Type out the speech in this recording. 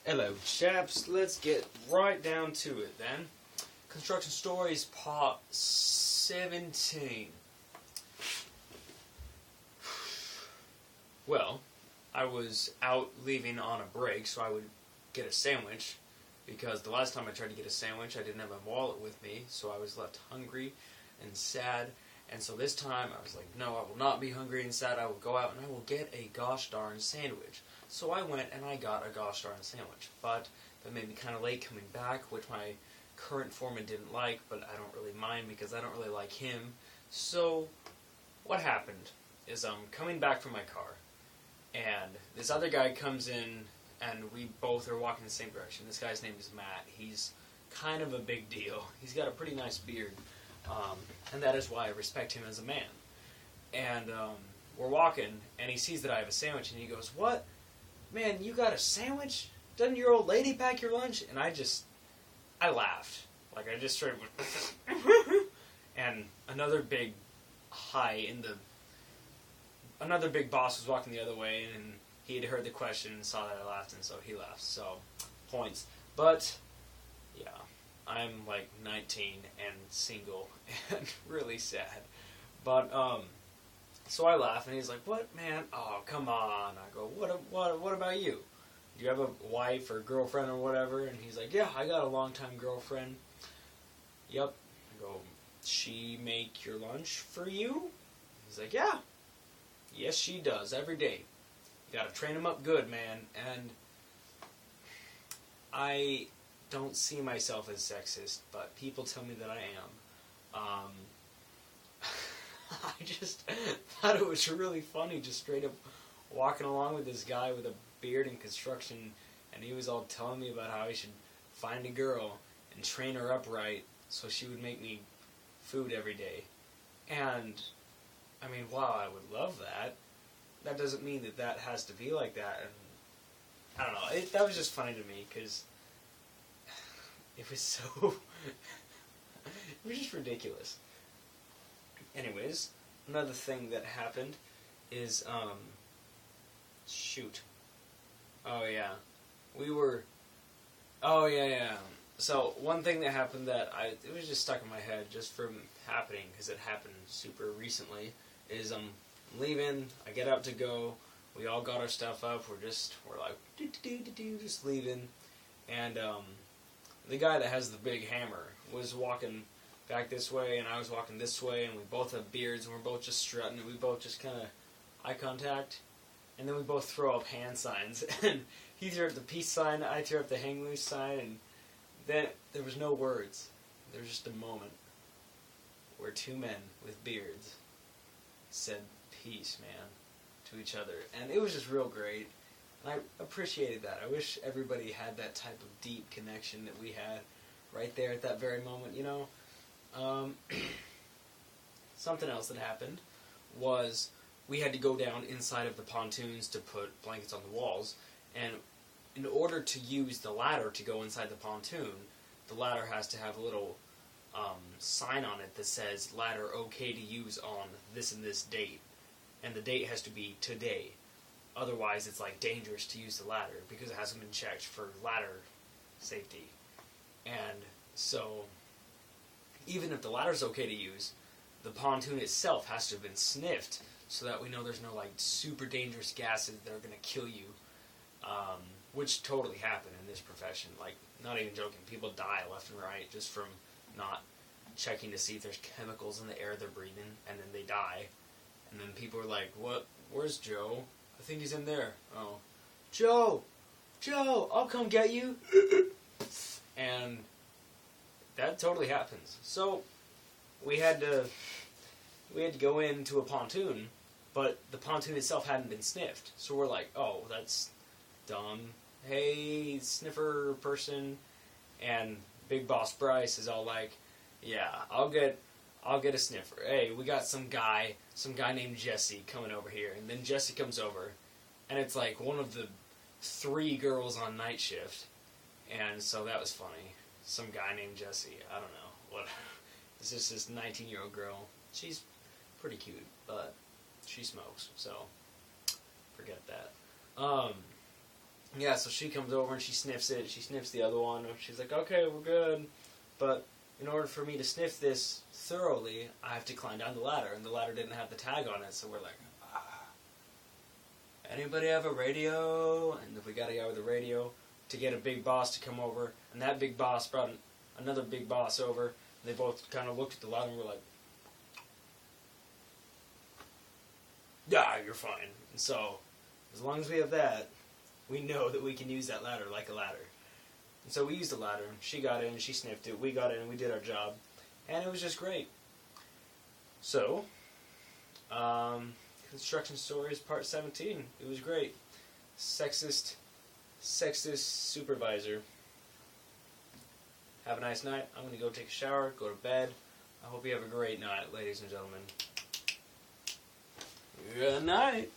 Hello, chaps. Let's get right down to it then. Construction Stories Part 17. Well, I was out leaving on a break, so I would get a sandwich, because the last time I tried to get a sandwich, I didn't have my wallet with me, so I was left hungry and sad. And so this time, I was like, no, I will not be hungry and sad. I will go out and I will get a gosh darn sandwich. So I went and I got a gosh darn sandwich. But that made me kind of late coming back, which my current foreman didn't like, but I don't really mind because I don't really like him. So what happened is I'm coming back from my car, and this other guy comes in, and we both are walking in the same direction. This guy's name is Matt. He's kind of a big deal. He's got a pretty nice beard. And that is why I respect him as a man. And we're walking, and he sees that I have a sandwich, and he goes, "What? Man, you got a sandwich? Doesn't your old lady pack your lunch?" And I laughed. Like, I just started and another big another big boss was walking the other way, and he had heard the question and saw that I laughed, and so he laughed. So, points. But, yeah. I'm like 19 and single and really sad. But, so I laugh, and he's like, "What, man? Oh, come on." I go, what about you? Do you have a wife or girlfriend or whatever?" And he's like, "Yeah, I got a long-time girlfriend." "Yep." I go, "She make your lunch for you?" He's like, "Yeah. Yes, she does, every day. You gotta train them up good, man." And I don't see myself as sexist, but people tell me that I am. I just thought it was really funny, just straight up walking along with this guy with a beard in construction, and he was all telling me about how I should find a girl and train her up right so she would make me food every day. And, I mean, wow, I would love that. That doesn't mean that that has to be like that. And I don't know, that was just funny to me, because it was so... it was just ridiculous. Anyways, another thing that happened is, shoot. Oh, yeah. So, one thing that happened that it was just stuck in my head just from happening, because it happened super recently, is I'm leaving, I get out to go, we all got our stuff up, we're like, just leaving, and, the guy that has the big hammer was walking back this way, and I was walking this way, and we both have beards, and we're both just strutting, and we both just kind of eye contact, and then we both throw up hand signs, and he threw up the peace sign, I threw up the hang loose sign, and then there was no words. There was just a moment where two men with beards said peace, man, to each other, and it was just real great. And I appreciated that. I wish everybody had that type of deep connection that we had right there at that very moment, you know? Something else that happened was we had to go down inside of the pontoons to put blankets on the walls, and in order to use the ladder to go inside the pontoon, the ladder has to have a little sign on it that says, "Ladder okay to use on this and this date," and the date has to be today. Otherwise, it's like dangerous to use the ladder because it hasn't been checked for ladder safety. And so, even if the ladder's okay to use, the pontoon itself has to have been sniffed so that we know there's no like super dangerous gases that are going to kill you, which totally happen in this profession. Like, not even joking, people die left and right just from not checking to see if there's chemicals in the air they're breathing, and then they die. And then people are like, "What? Where's Joe? I think he's in there." "Oh, Joe, I'll come get you." And that totally happens. So we had to go into a pontoon, but the pontoon itself hadn't been sniffed. So we're like, "Oh, that's dumb. Hey, sniffer person." And Big Boss Bryce is all like, "Yeah, I'll get a sniffer. Hey, we got some guy named Jesse coming over here." And then Jesse comes over, and it's like one of the 3 girls on night shift. And so that was funny. Some guy named Jesse. I don't know. What? It's just this 19-year-old girl. She's pretty cute, but she smokes, so forget that. Yeah, so she comes over and she sniffs it. She sniffs the other one. And she's like, okay, we're good. But in order for me to sniff this thoroughly, I have to climb down the ladder. And the ladder didn't have the tag on it. So we're like, anybody have a radio? And we got a guy with a radio to get a big boss to come over. And that big boss brought another big boss over. And they both kind of looked at the ladder and were like, yeah, you're fine. And so, as long as we have that, we know that we can use that ladder like a ladder. And so we used the ladder. She got in, she sniffed it, we got in, and we did our job. And it was just great. So, Construction Stories Part 17. It was great. Sexist Supervisor. Have a nice night. I'm going to go take a shower, go to bed. I hope you have a great night, ladies and gentlemen. Good night.